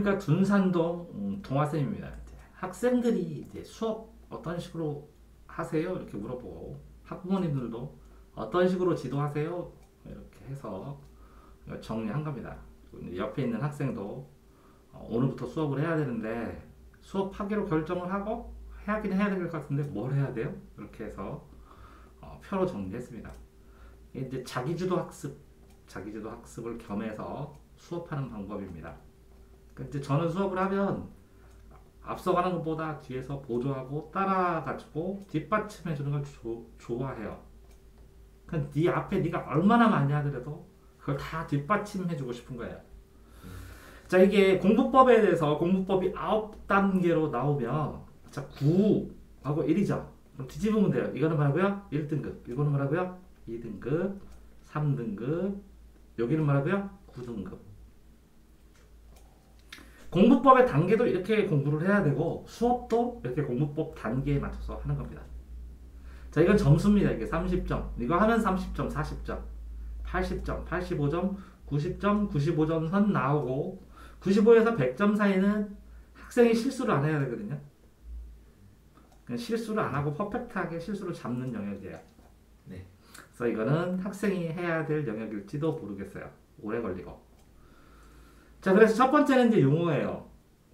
안녕하십니까. 둔산동 동아쌤입니다. 이제 학생들이 이제 수업 어떤 식으로 하세요? 이렇게 물어보고 학부모님들도 어떤 식으로 지도하세요? 이렇게 해서 정리한 겁니다. 그리고 이제 옆에 있는 학생도 오늘부터 수업을 해야 되는데 수업하기로 결정을 하고 해야긴 해야 될 것 같은데 뭘 해야 돼요? 이렇게 해서 표로 정리했습니다. 이게 이제 자기주도 학습을 겸해서 수업하는 방법입니다. 이제 저는 수업을 하면 앞서가는 것보다 뒤에서 보조하고 따라가지고 뒷받침해주는 걸 좋아해요. 그냥 네 앞에 네가 얼마나 많이 하더라도 그걸 다 뒷받침해주고 싶은 거예요. 자, 이게 공부법에 대해서 공부법이 9단계로 나오면 자 9하고 1이죠. 그럼 뒤집으면 돼요. 이거는 뭐라고요? 1등급. 이거는 뭐라고요? 2등급, 3등급. 여기는 뭐라고요? 9등급. 공부법의 단계도 이렇게 공부를 해야 되고 수업도 이렇게 공부법 단계에 맞춰서 하는 겁니다. 자, 이건 점수입니다. 이게 30점. 이거 하면 30점, 40점, 80점, 85점, 90점, 95점 선 나오고 95에서 100점 사이는 학생이 실수를 안 해야 되거든요. 그냥 실수를 안 하고 퍼펙트하게 실수를 잡는 영역이에요. 네. 그래서 이거는 학생이 해야 될 영역일지도 모르겠어요. 오래 걸리고. 자, 그래서 첫 번째는 이제 용어예요.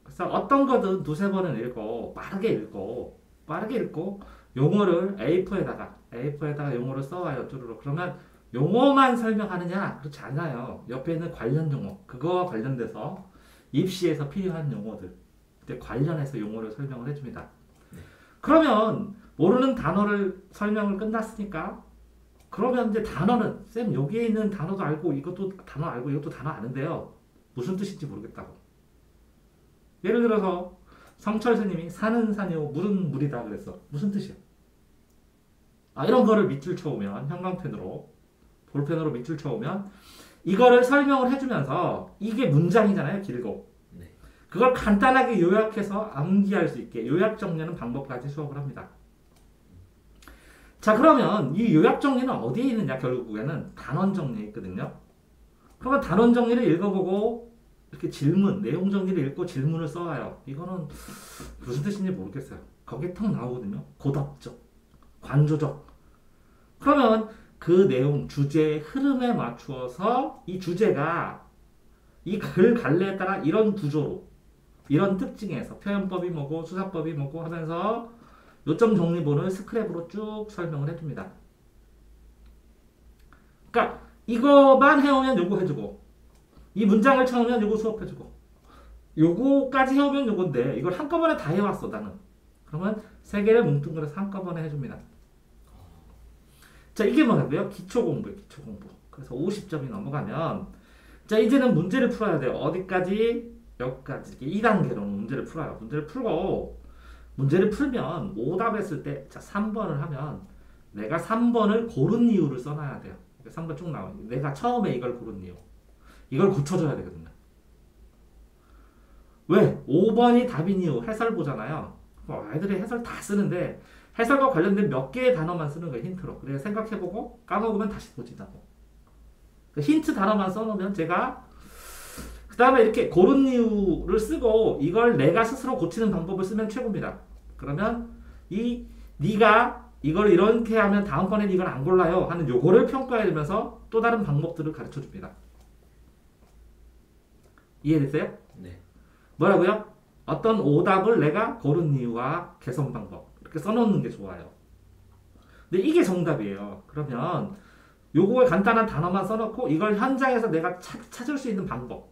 그래서 어떤 거든 두세 번은 빠르게 읽고, 용어를 A4에다가 용어를 써와요. 쭈루룩. 그러면 용어만 설명하느냐? 그렇지 않아요. 옆에 있는 관련 용어, 그거와 관련돼서 입시에서 필요한 용어들, 그때 관련해서 용어를 설명을 해줍니다. 그러면 모르는 단어를 설명을 끝났으니까 그러면 이제 단어는 쌤 여기에 있는 단어도 알고 이것도 단어 알고 이것도 단어 아는데요. 무슨 뜻인지 모르겠다고. 예를 들어서 성철 스님이 산은 산이요 물은 물이다 그랬어. 무슨 뜻이야? 이런 거를 밑줄 쳐오면 형광펜으로 볼펜으로 밑줄 쳐오면 이거를 설명을 해주면서 이게 문장이잖아요. 길고. 네. 그걸 간단하게 요약해서 암기할 수 있게 요약 정리하는 방법까지 수업을 합니다. 자, 그러면 이 요약 정리는 어디에 있느냐? 결국에는 단원 정리에 있거든요. 그러면 단원 정리를 읽어보고 이렇게 내용 정리를 읽고 질문을 써와요. 이거는 무슨 뜻인지 모르겠어요. 거기에 턱 나오거든요. 고답적, 관조적. 그러면 그 내용, 주제의 흐름에 맞추어서 이 주제가 이 글 갈래에 따라 이런 구조로, 이런 특징에서 표현법이 뭐고 수사법이 뭐고 하면서 요점 정리본을 스크랩으로 쭉 설명을 해줍니다. 그러니까 이거만 해오면 요거 해주고 이 문장을 쳐오면 요거 수업해주고 요거까지 해오면 요건데 이걸 한꺼번에 다 해왔어 나는. 그러면 세 개를 뭉뚱그려서 한꺼번에 해줍니다. 자, 이게 뭐냐고요? 기초공부예요. 기초공부. 그래서 50점이 넘어가면 자, 이제는 문제를 풀어야 돼요. 어디까지? 여기까지. 2단계로 문제를 풀어요. 문제를 풀고 문제를 풀면 오답했을 때 자, 3번을 하면 내가 3번을 고른 이유를 써놔야 돼요. 3번 쭉 나와요. 내가 처음에 이걸 고른 이유. 이걸 고쳐줘야 되거든요. 왜? 5번이 답인 이유 해설 보잖아요. 애들이 해설 다 쓰는데 해설과 관련된 몇 개의 단어만 쓰는 거예요. 힌트로. 그래서 생각해보고 까먹으면 다시 보진다고. 힌트 단어만 써놓으면 제가 그 다음에 이렇게 고른 이유를 쓰고 이걸 내가 스스로 고치는 방법을 쓰면 최고입니다. 그러면 네가 이걸 이렇게 하면 다음번엔 이걸 안 골라요 하는 요거를 평가해주면서 또 다른 방법들을 가르쳐줍니다. 이해됐어요? 네. 뭐라고요? 어떤 오답을 내가 고른 이유와 개선 방법 이렇게 써놓는 게 좋아요. 근데 이게 정답이에요. 그러면 요거에 간단한 단어만 써놓고 이걸 현장에서 내가 찾을 수 있는 방법,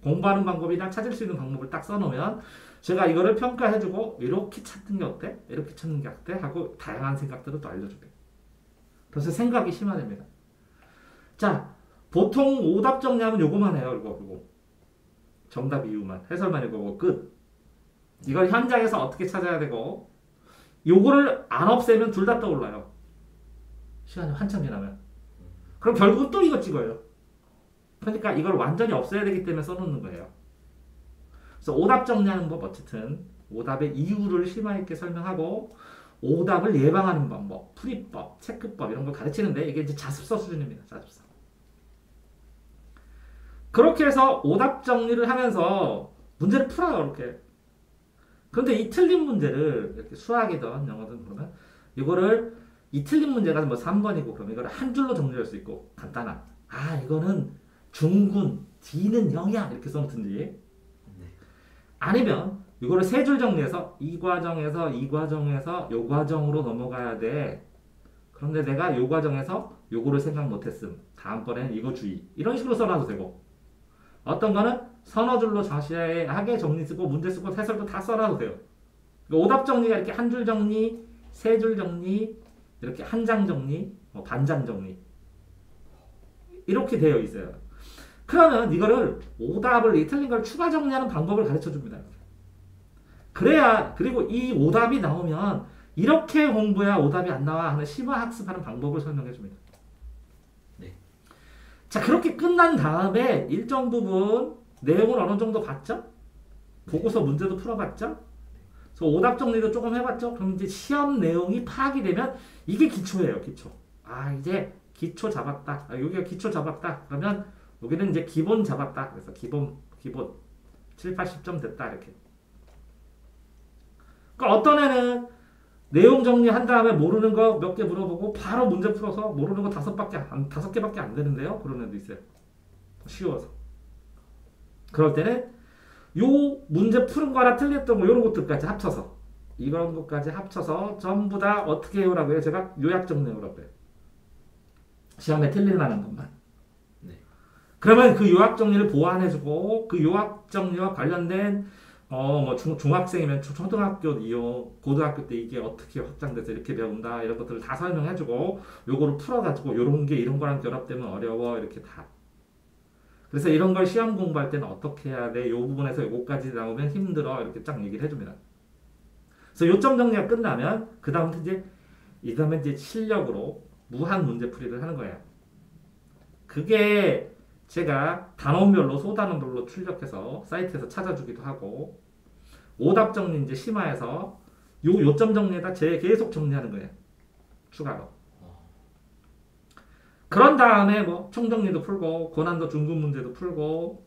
공부하는 방법이나 찾을 수 있는 방법을 딱 써놓으면 제가 이거를 평가해주고 이렇게 찾는 게 어때? 이렇게 찾는 게 어때? 하고 다양한 생각들을 또 알려줘요. 그래서 생각이 심화됩니다. 자, 보통 오답 정리하면 요거만 해요. 이거. 정답 이유만, 해설만 읽어보고 끝. 이걸 현장에서 어떻게 찾아야 되고 요거를 안 없애면 둘 다 떠올라요. 시간이 한참 지나면. 그럼 결국은 또 이거 찍어요. 그러니까 이걸 완전히 없애야 되기 때문에 써놓는 거예요. 그래서 오답 정리하는 법 어쨌든 오답의 이유를 심화 있게 설명하고 오답을 예방하는 방법, 풀이법, 체크법 이런 걸 가르치는데 이게 이제 자습서 수준입니다. 자습서. 그렇게 해서 오답 정리를 하면서 문제를 풀어요, 이렇게. 그런데 이 틀린 문제를 이렇게 수학이든 영어든 그러면 이거를 이 틀린 문제가 뭐 3번이고 그러면 이걸 한 줄로 정리할 수 있고 간단한. 아, 이거는 중군, D는 0이야. 이렇게 써놓든지. 아니면 이거를 세 줄 정리해서 이 과정에서 이 과정에서 요 과정으로 넘어가야 돼. 그런데 내가 요 과정에서 요거를 생각 못했음. 다음번에는 이거 주의. 이런 식으로 써놔도 되고. 어떤 거는 서너 줄로 자세하게 정리 쓰고 문제 쓰고 해설도 다 써놔도 돼요. 그러니까 오답 정리가 이렇게 한 줄 정리, 세 줄 정리, 이렇게 한 장 정리, 뭐 반장 정리 이렇게 되어 있어요. 그러면 이거를 오답을 이 틀린 걸 추가 정리하는 방법을 가르쳐 줍니다. 그래야 그리고 이 오답이 나오면 이렇게 공부해야 오답이 안 나와 하는 심화 학습하는 방법을 설명해 줍니다. 네. 자, 그렇게 끝난 다음에 일정 부분 내용을 어느 정도 봤죠? 보고서 문제도 풀어봤죠? 그래서 오답 정리도 조금 해봤죠? 그럼 이제 시험 내용이 파악이 되면 이게 기초예요, 기초. 아, 이제 기초 잡았다. 아, 여기가 기초 잡았다. 그러면 여기는 이제 기본 잡았다. 그래서 기본 7, 80점 됐다. 이렇게. 그러니까 어떤 애는 내용 정리한 다음에 모르는 거 몇 개 물어보고 바로 문제 풀어서 모르는 거 5개밖에 안 되는데요. 그런 애도 있어요. 쉬워서. 그럴 때는 요 문제 푸는 거랑 틀렸던 거 이런 것들까지 합쳐서 이런 것까지 합쳐서 전부 다 어떻게 해오라고 해요? 제가 요약 정리해오라고 해요. 시험에 틀릴 만한 것만. 네. 그러면 그 요약 정리를 보완해주고 그 요약 정리와 관련된 뭐 중학생이면 초등학교 이용, 고등학교 때 이게 어떻게 확장돼서 이렇게 배운다 이런 것들을 다 설명해주고 요거를 풀어가지고 요런 게 이런 거랑 결합되면 어려워 이렇게 다. 그래서 이런 걸 시험 공부할 때는 어떻게 해야 돼? 요 부분에서 요거까지 나오면 힘들어 이렇게 쫙 얘기를 해줍니다. 그래서 요점 정리가 끝나면 그 다음부터 이제 실력으로 무한 문제풀이를 하는 거예요. 그게 제가 단원별로 소단원별로 출력해서 사이트에서 찾아주기도 하고 오답 정리 이제 심화해서 요점 정리에다 계속 정리하는 거예요. 추가로. 그런 다음에 뭐 총정리도 풀고 고난도 중급 문제도 풀고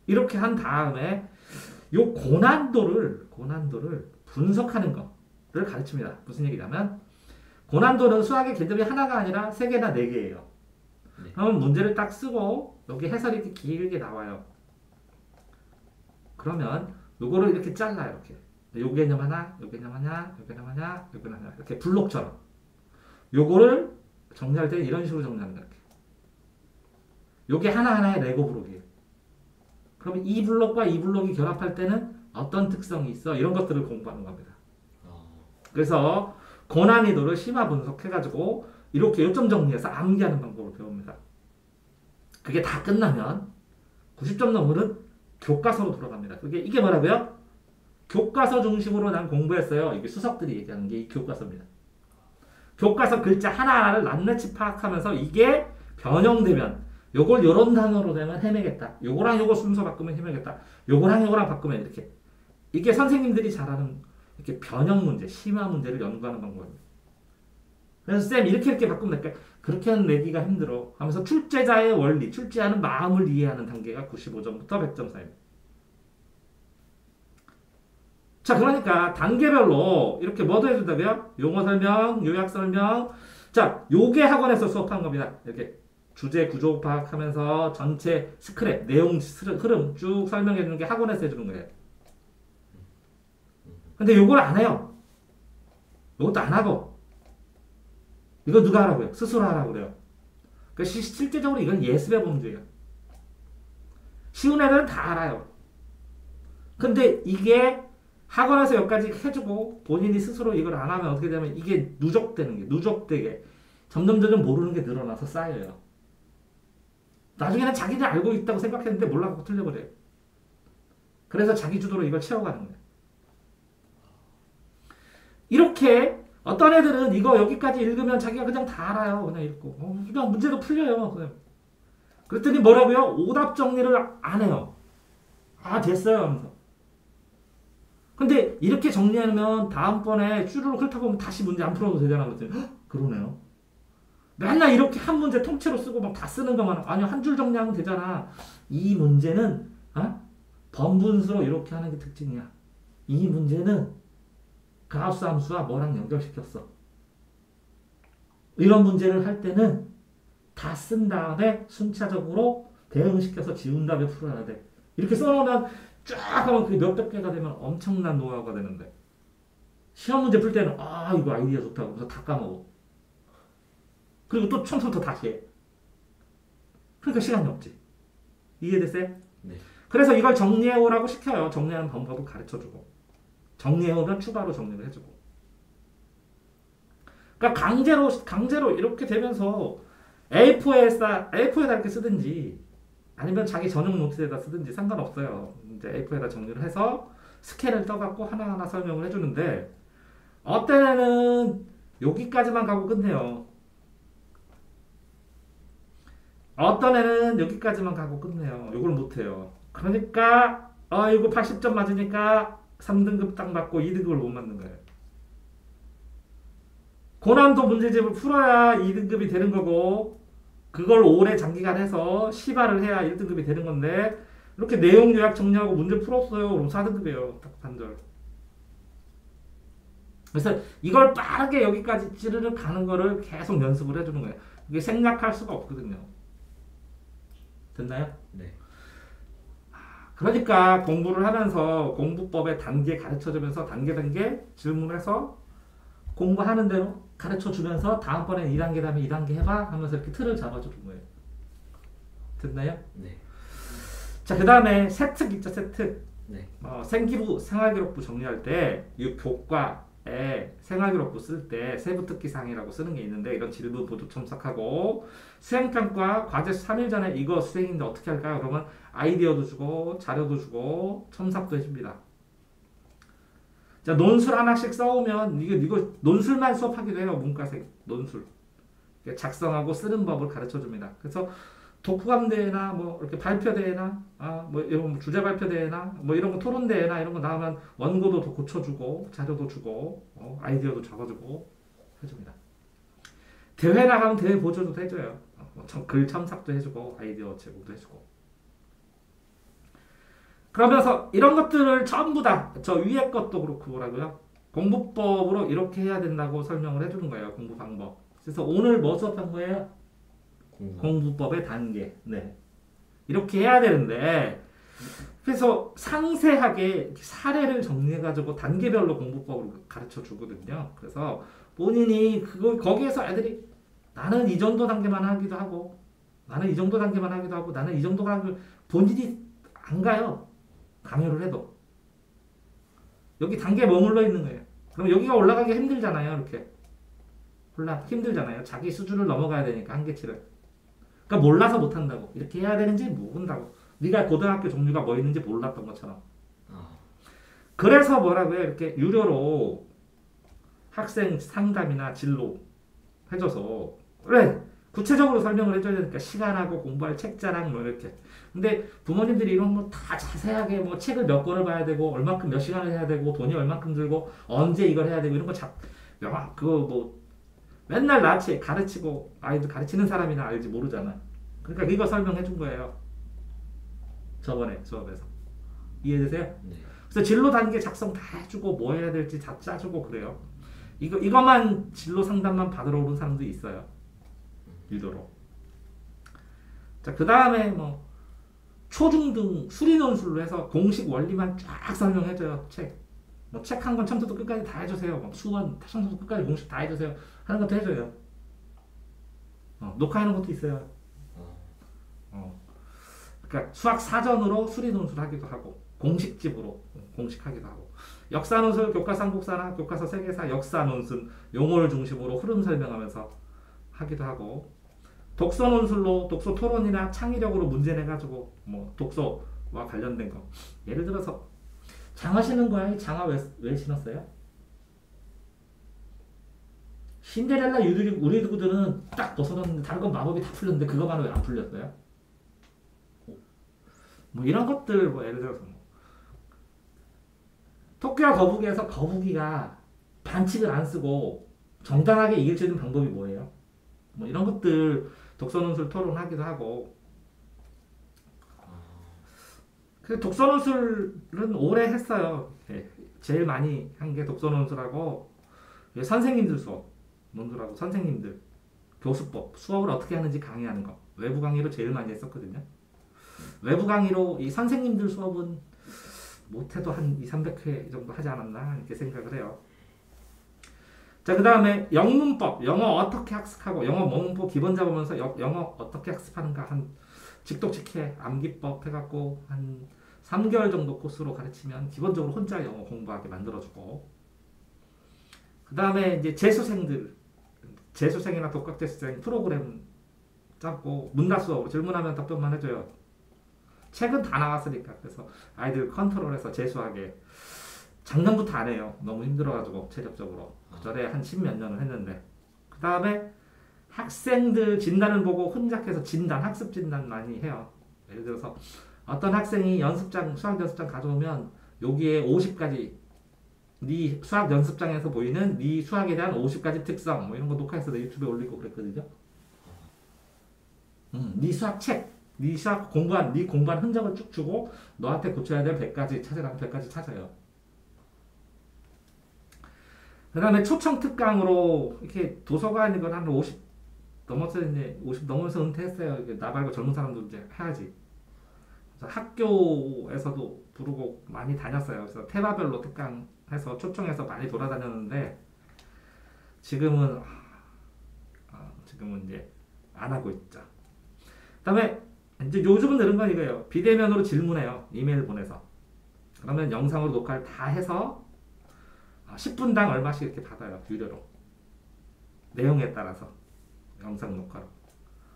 이렇게 한 다음에 요 고난도를 분석하는 거를 가르칩니다. 무슨 얘기냐면 고난도는 수학의 개념이 하나가 아니라 3개나 4개예요. 네. 그럼 문제를 딱 쓰고 여기 해설이 이렇게 길게 나와요. 그러면 요거를 이렇게 잘라요. 이렇게. 요 개념 하나, 요 개념 하나, 요 개념 하나, 요 개념 하나 이렇게 블록처럼. 요거를 정리할 때는 이런 식으로 정리하는 거예요. 요게 하나하나의 레고 블록이에요. 그러면 이 블록과 이 블록이 결합할 때는 어떤 특성이 있어? 이런 것들을 공부하는 겁니다. 그래서 고난이도를 심화 분석해가지고 이렇게 요점 정리해서 암기하는 방법을 배웁니다. 그게 다 끝나면 90점 넘으면 교과서로 돌아갑니다. 이게 뭐라고요? 교과서 중심으로 난 공부했어요. 이게 수석들이 얘기하는 게 이 교과서입니다. 교과서 글자 하나하나를 낱낱이 파악하면서 이게 변형되면 요걸 요런 단어로 되면 헤매겠다. 요거랑 요거 순서 바꾸면 헤매겠다. 요거랑 요거랑 바꾸면 이렇게. 이게 선생님들이 잘하는 이렇게 변형 문제, 심화 문제를 연구하는 방법입니다. 그래서 쌤 이렇게 바꾸면 될까? 그렇게는 내기가 힘들어 하면서 출제자의 원리, 출제하는 마음을 이해하는 단계가 95점부터 100점 사이입니다. 자, 그러니까 단계별로 이렇게 뭐도 해준다고요? 용어 설명, 요약 설명. 자, 요게 학원에서 수업하는 겁니다. 이렇게 주제 구조 파악하면서 전체 스크랩, 내용 흐름 쭉 설명해 주는 게 학원에서 해주는 거예요. 근데 요걸 안 해요. 요것도 안 하고. 이거 누가 하라고요? 스스로 하라고 그래요. 그러니까 실제적으로 이건 예습의 범주예요. 쉬운 애들은 다 알아요. 근데 이게 학원에서 여기까지 해주고 본인이 스스로 이걸 안 하면 어떻게 되면 이게 누적되게 점점 모르는 게 늘어나서 쌓여요. 나중에는 자기는 알고 있다고 생각했는데 몰라갖고 틀려버려요. 그래서 자기 주도로 이걸 채워가는 거예요. 이렇게 어떤 애들은 이거 여기까지 읽으면 자기가 그냥 다 알아요. 그냥 읽고 그냥 문제도 풀려요. 그냥. 그랬더니 뭐라고요? 오답 정리를 안 해요. 아 됐어요 하면서. 근데 이렇게 정리하면 다음번에 쭈루룩 훑어보면 다시 문제 안 풀어도 되잖아. 그랬더니 그러네요. 맨날 이렇게 한 문제 통째로 쓰고 막 다 쓰는 것만 아니요 한 줄 정리하면 되잖아. 이 문제는 번분수로 이렇게 하는 게 특징이야. 이 문제는 가우스 함수와 뭐랑 연결시켰어. 이런 문제를 할 때는 다 쓴 다음에 순차적으로 대응시켜서 지운 다음에 풀어야 돼. 이렇게 써놓으면 쫙 하면 그 몇백 개가 되면 엄청난 노하우가 되는데 시험 문제 풀 때는 아 이거 아이디어 좋다고 해서 다 까먹어. 그리고 또 처음부터 다시 해. 그러니까 시간이 없지. 이해됐어요? 네. 그래서 이걸 정리해오라고 시켜요. 정리하는 방법을 가르쳐주고 정리해오면 추가로 정리를 해주고. 그러니까 강제로 이렇게 되면서 A4에다 이렇게 쓰든지 아니면 자기 전용 노트에다 쓰든지 상관없어요. 이제 A4에다 정리를 해서 스캔을 떠갖고 하나하나 설명을 해주는데 어떤 애는 여기까지만 가고 끝내요. 어떤 애는 여기까지만 가고 끝내요. 이걸 못해요. 그러니까 이거 80점 맞으니까 3등급 딱 맞고 2등급을 못 맞는 거예요. 고난도 문제집을 풀어야 2등급이 되는 거고 그걸 오래 장기간 해서 시발을 해야 1등급이 되는 건데 이렇게 내용 요약 정리하고 문제 풀었어요. 그럼 4등급이에요. 딱 반절. 그래서 이걸 빠르게 여기까지 찌르르 가는 거를 계속 연습을 해주는 거예요. 이게 생략할 수가 없거든요. 됐나요? 네. 그러니까 공부를 하면서 공부법의 단계 가르쳐주면서 단계 질문해서 공부하는 대로 가르쳐주면서 다음번에 2단계 다음에 2단계 해봐 하면서 이렇게 틀을 잡아주는 거예요. 됐나요? 네. 자, 그 다음에 세특 있죠, 세특. 네. 생기부, 생활기록부 정리할 때 이 교과에 생활기록부 쓸 때 세부특기사항이라고 쓰는 게 있는데 이런 질문 모두 첨삭하고 수행평가 과제 3일 전에 이거 수행인데 어떻게 할까요? 그러면 아이디어도 주고 자료도 주고 첨삭도 해줍니다. 자, 논술 하나씩 써오면 이거 논술만 수업하기도 해요. 문과생 논술 작성하고 쓰는 법을 가르쳐 줍니다. 그래서 독후감 대회나 뭐 이렇게 발표 대회나 뭐 이런 주제 발표 대회나 뭐 이런 거 토론 대회나 이런 거 나오면 원고도 더 고쳐주고 자료도 주고 아이디어도 적어주고 해줍니다. 대회 나가면 대회 보조도 해줘요. 글 첨삭도 해주고 아이디어 제공도 해주고. 그러면서 이런 것들을 전부 다 저 위에 것도 그렇고 뭐라고요? 공부법으로 이렇게 해야 된다고 설명을 해주는 거예요. 공부 방법. 그래서 오늘 뭐 수업한 거예요? 공부법의 단계. 네. 이렇게 해야 되는데 그래서 상세하게 사례를 정리해가지고 단계별로 공부법을 가르쳐 주거든요. 그래서 본인이 거기에서 애들이 나는 이 정도 단계만 하기도 하고 나는 이 정도 단계만 하기도 하고 나는 이 정도 단계 본인이 안 가요. 강요를 해도 여기 단계에 머물러 있는 거예요. 그럼 여기가 올라가기 힘들잖아요. 이렇게 힘들잖아요. 자기 수준을 넘어가야 되니까 한계치를. 그러니까 몰라서 못한다고. 이렇게 해야 되는지 모른다고. 네가 고등학교 종류가 뭐 있는지 몰랐던 것처럼. 그래서 뭐라고요? 이렇게 유료로 학생 상담이나 진로 해줘서 그래 구체적으로 설명을 해줘야 되니까 시간하고 공부할 책자랑 뭐 이렇게. 근데 부모님들이 이런 거 다 자세하게 뭐 책을 몇 권을 봐야 되고 얼마큼 몇 시간을 해야 되고 돈이 얼마큼 들고 언제 이걸 해야 되고 이런 거 그거 뭐 맨날 나한테 가르치고 아이들 가르치는 사람이나 알지 모르잖아. 그러니까 이거 설명해 준 거예요. 저번에 수업에서. 이해되세요? 네. 그래서 진로 단계 작성 다 해주고 뭐 해야 될지 다 짜주고 그래요. 이것만 진로 상담만 받으러 오는 사람도 있어요. 유도로. 자, 그 다음에 뭐 초중등 수리 논술로 해서 공식 원리만 쫙 설명해줘요. 뭐 책 한 권 처음부터 끝까지 다 해주세요. 뭐 수원 처음부터 끝까지 공식 다 해주세요. 하는 것도 해줘요. 녹화하는 것도 있어요. 그러니까 수학 사전으로 수리 논술 하기도 하고 공식집으로 공식하기도 하고 역사 논술 교과서 한국사나 교과서 세계사 역사 논술 용어를 중심으로 흐름 설명하면서 하기도 하고 독서 논술로 독서 토론이나 창의력으로 문제 내가지고 뭐 독서와 관련된 거 예를 들어서 장화 신은 고양이 장화 왜 신었어요? 신데렐라 우리 누구들은 딱 벗어놨는데 다른 건 마법이 다 풀렸는데 그거만 왜 안 풀렸어요? 뭐 이런 것들 뭐 예를 들어서 토끼와 거북이에서 거북이가 반칙을 안 쓰고 정당하게 이길 수 있는 방법이 뭐예요? 뭐 이런 것들 독서 논술 토론하기도 하고 그 독서논술은 오래 했어요. 예, 제일 많이 한 게 독서논술하고 예, 선생님들 수업 논술하고 선생님들 교수법 수업을 어떻게 하는지 강의하는 거 외부 강의로 제일 많이 했었거든요. 외부 강의로 이 선생님들 수업은 못해도 한 2, 300회 정도 하지 않았나 이렇게 생각을 해요. 자, 그 다음에 영문법, 영어 어떻게 학습하고 영어 문법 기본 잡으면서 영어 어떻게 학습하는가 한 직독직해 암기법 해갖고 한 3개월 정도 코스로 가르치면 기본적으로 혼자 영어 공부하게 만들어주고, 그 다음에 이제 재수생이나 독학재수생 프로그램 잡고 문답 수업으로 질문하면 답변만 해줘요. 책은 다 나왔으니까. 그래서 아이들 컨트롤해서 재수하게. 작년부터 안 해요. 너무 힘들어가지고 체력적으로. 그 전에 한 10몇 년을 했는데. 그 다음에 학생들 진단을 보고 혼자해서 진단, 학습 진단 많이 해요. 예를 들어서 어떤 학생이 수학 연습장 가져오면 여기에 50가지 네 수학 연습장에서 보이는 네 수학에 대한 50가지 특성 뭐 이런 거 녹화해서 내 유튜브에 올리고 그랬거든요. 네 수학 책, 네 수학 공부한 흔적을 쭉 주고 너한테 고쳐야 될 100가지 찾으라면 100가지 찾아요. 그 다음에 초청 특강으로 이렇게 도서관 이건 한 50 넘어서 이제 50 넘어서 은퇴했어요. 나 말고 젊은 사람도 이제 해야지. 그래서 학교에서도 부르고 많이 다녔어요. 그래서 테마별로 특강해서 초청해서 많이 돌아다녔는데 지금은 이제 안 하고 있죠. 그다음에 이제 요즘은 늘은 건 이거예요. 비대면으로 질문해요. 이메일 보내서. 그러면 영상으로 녹화를 다 해서 10분당 얼마씩 이렇게 받아요. 유료로. 내용에 따라서 영상 녹화로.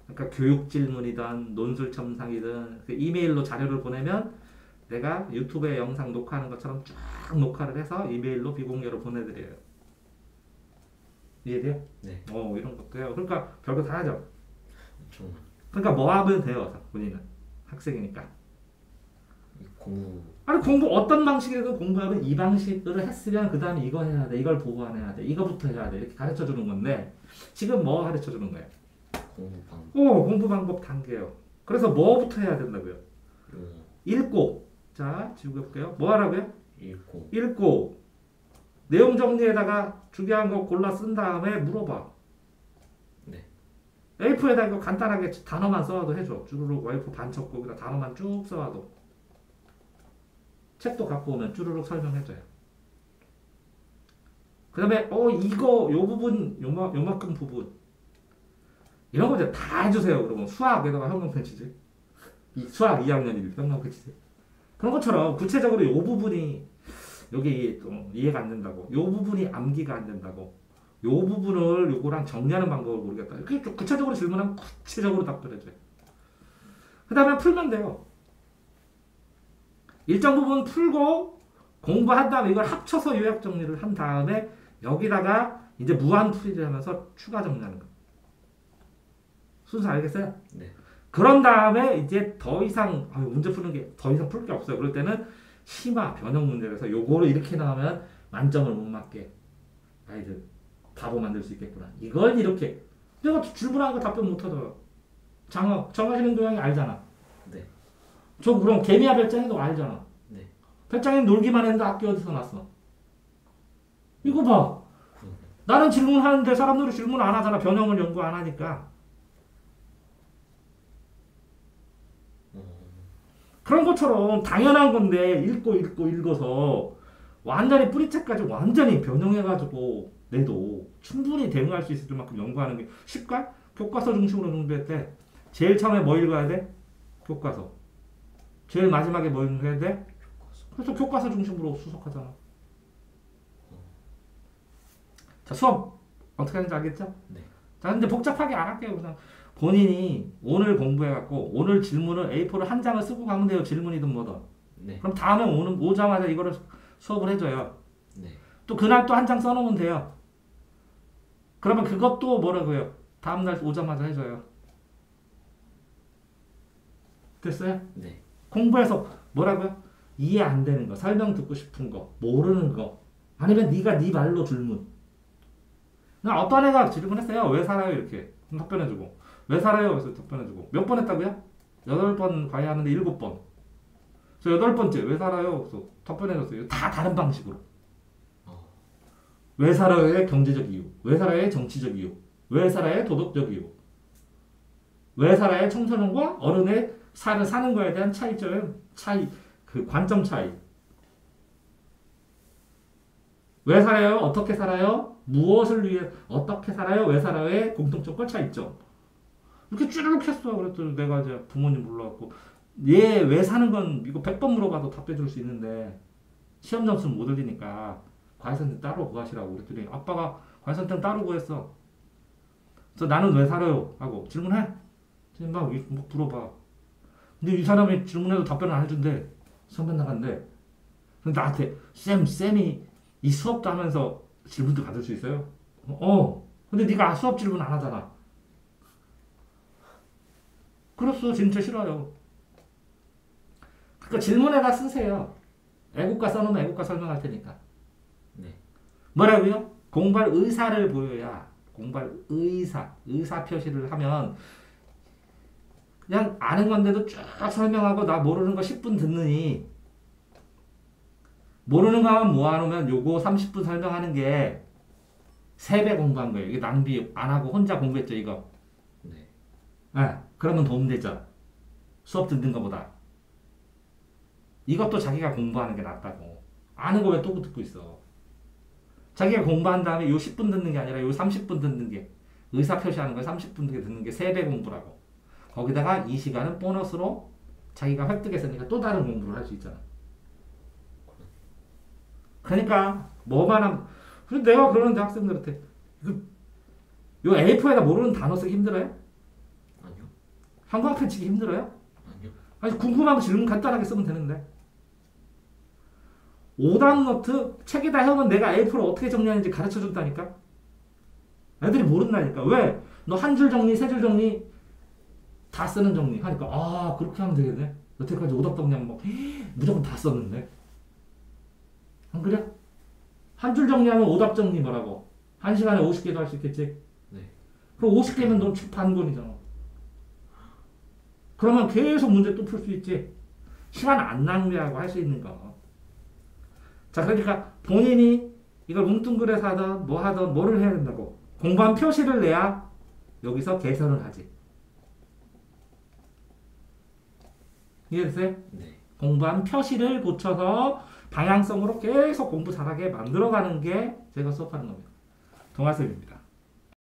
그러니까 교육 질문이든 논술 첨삭이든 그 이메일로 자료를 보내면 내가 유튜브에 영상 녹화하는 것처럼 쫙 녹화를 해서 이메일로 비공개로 보내드려요. 이해돼요? 네. 이런 것도 해요. 그러니까 별거 다 하죠. 정말. 그러니까 뭐 하면 돼요. 본인은 학생이니까. 공부 어떤 방식이든 공부하면 이 방식으로 했으면 그 다음에 이거 해야 돼, 이걸 보완해야 돼, 이거부터 해야 돼 이렇게 가르쳐 주는 건데 지금 뭐 가르쳐 주는 거예요? 공부 방법 단계요. 그래서 뭐부터 해야 된다고요? 읽고. 자, 지우개 볼게요. 뭐 하라고요? 읽고 내용 정리에다가 중요한 거 골라 쓴 다음에 물어봐. 네. A4에다 이거 간단하게 단어만 써와도 해줘. 주르륵 A4 반첩고 그다 단어만 쭉 써와도. 책도 갖고 오면 주르륵 설명해줘요. 그 다음에 이거 요 부분 요만큼 부분 이런 거 이제 다 해주세요. 그러면 수학에다가 형용 편지지. 수학 2학년 형용 편지지. 그런 것처럼 구체적으로 요 부분이 여기 이해가 안 된다고, 요 부분이 암기가 안 된다고, 요 부분을 요거랑 정리하는 방법을 모르겠다. 이렇게 구체적으로 질문하면 구체적으로 답변해줘요. 그 다음에 풀면 돼요. 일정 부분 풀고 공부한 다음에 이걸 합쳐서 요약 정리를 한 다음에 여기다가 이제 무한 풀이를 하면서 추가 정리하는 거. 순서 알겠어요? 네. 그런 다음에 이제 더 이상 문제 푸는 게 더 이상 풀 게 없어요. 그럴 때는 심화 변형 문제라서 요거를 이렇게 나오면 만점을 못 맞게 아이들 바보 만들 수 있겠구나. 이걸 이렇게 내가 질문하는 거 답변 못 하더라고. 정하시는 교양이 알잖아. 네. 저 그럼 개미야 별장이도 알잖아. 네. 별장이 놀기만 했는데 학교 어디서 났어? 이거 봐. 나는 질문하는데 사람들이 질문 안 하잖아. 변형을 연구 안 하니까. 그런 것처럼 당연한 건데 읽어서 완전히 뿌리채까지 완전히 변형해가지고 내도 충분히 대응할 수 있을 만큼 연구하는 게 쉽까? 교과서 중심으로 공부할 때 제일 처음에 뭐 읽어야 돼? 교과서. 제일 마지막에 뭐 읽어야 돼? 그래서 교과서 중심으로 수석하잖아. 자, 수업 어떻게 하는지 알겠죠? 네. 자, 근데 복잡하게 안 할게요. 그냥 본인이 오늘 공부해갖고 오늘 질문을 A4를 한 장을 쓰고 가면 돼요. 질문이든 뭐든. 네. 그럼 다음에 오자마자 이거를 수업을 해줘요. 네. 또 그날 또 한 장 써놓으면 돼요. 그러면 그것도 뭐라고요? 다음날 오자마자 해줘요. 됐어요? 네. 공부해서 뭐라고요? 이해 안 되는 거, 설명 듣고 싶은 거, 모르는 거, 아니면 네가 네 말로 질문. 나 어떤 애가 질문했어요. 왜 살아요? 이렇게 답변해주고. 왜 살아요? 그래서 답변해주고. 몇 번 했다고요? 8번 과외하는데 7번. 그래서 여덟 번째 왜 살아요? 그래서 답변해줬어요. 다 다른 방식으로. 왜 살아요의 경제적 이유, 왜 살아요의 정치적 이유, 왜 살아요의 도덕적 이유, 왜 살아요의 청소년과 어른의 사는 거에 대한 차이, 그 관점 차이. 왜 살아요? 어떻게 살아요? 무엇을 위해 어떻게 살아요? 왜 살아요의 공통점과 차이점. 이렇게 쭈르륵 했어. 그랬더니 내가 이제 부모님 불러갖고 얘 왜 사는 건 이거 100번 물어봐도 답해줄 수 있는데 시험 점수는 못 올리니까 과외선생 따로 구하시라고 그랬더니 아빠가 과외선생 따로 구했어. 그래서 나는 왜 살아요? 하고 질문해. 막 물어봐. 근데 이 사람이 질문해도 답변을 안 해준대. 선배 나간대. 근데 나한테 쌤이 이 수업도 하면서 질문도 받을 수 있어요? 근데 네가 수업 질문 안 하잖아. 그렇소. 진짜 싫어요. 그러니까 질문에다 쓰세요. 애국가 써놓으면 애국가 설명할 테니까. 네. 뭐라고요? 공부할 의사를 보여야 공부할 의사 표시를 하면 그냥 아는 건데도 쭉 설명하고 나 모르는 거 10분 듣느니 모르는 거만 모아놓으면 요거 30분 설명하는 게 3배 공부한 거예요. 이게 낭비 안 하고 혼자 공부했죠 이거. 네. 그러면 도움되죠. 수업 듣는 것보다. 이것도 자기가 공부하는 게 낫다고. 아는 거 왜 또 듣고 있어. 자기가 공부한 다음에 요 10분 듣는 게 아니라 요 30분 듣는 게 의사 표시하는 거 30분 듣는 게 3배 공부라고. 거기다가 이 시간은 보너스로 자기가 획득했으니까 또 다른 공부를 할 수 있잖아. 그러니까 뭐만 하면 그래서 내가 그러는데 학생들한테 요 A4에다 모르는 단어 쓰기 힘들어요? 아니요. 형광펜 치기 힘들어요? 아니요. 아니 궁금한 거 질문 간단하게 쓰면 되는데 오답 노트 책에다 해오면 내가 A4를 어떻게 정리하는지 가르쳐 준다니까. 애들이 모른다니까. 왜? 너 한 줄 정리, 세 줄 정리 다 쓰는 정리 하니까 그렇게 하면 되겠네. 여태까지 오답 정리하면 뭐 무조건 다 썼는데. 안 그래? 한 줄 정리하면 오답 정리 뭐라고? 한 시간에 50개도 할 수 있겠지? 네. 그럼 50개면 넌 책 반 권이잖아. 그러면 계속 문제 또 풀 수 있지. 시간 안 낭비하고 할 수 있는 거. 자, 그러니까 본인이 이걸 뭉뚱그려서 하던 뭐 하던 뭐를 해야 된다고. 공부한 표시를 내야 여기서 개선을 하지. 이해됐어요? 네. 공부한 표시를 고쳐서 방향성으로 계속 공부 잘하게 만들어가는 게 제가 수업하는 겁니다. 동아쌤입니다.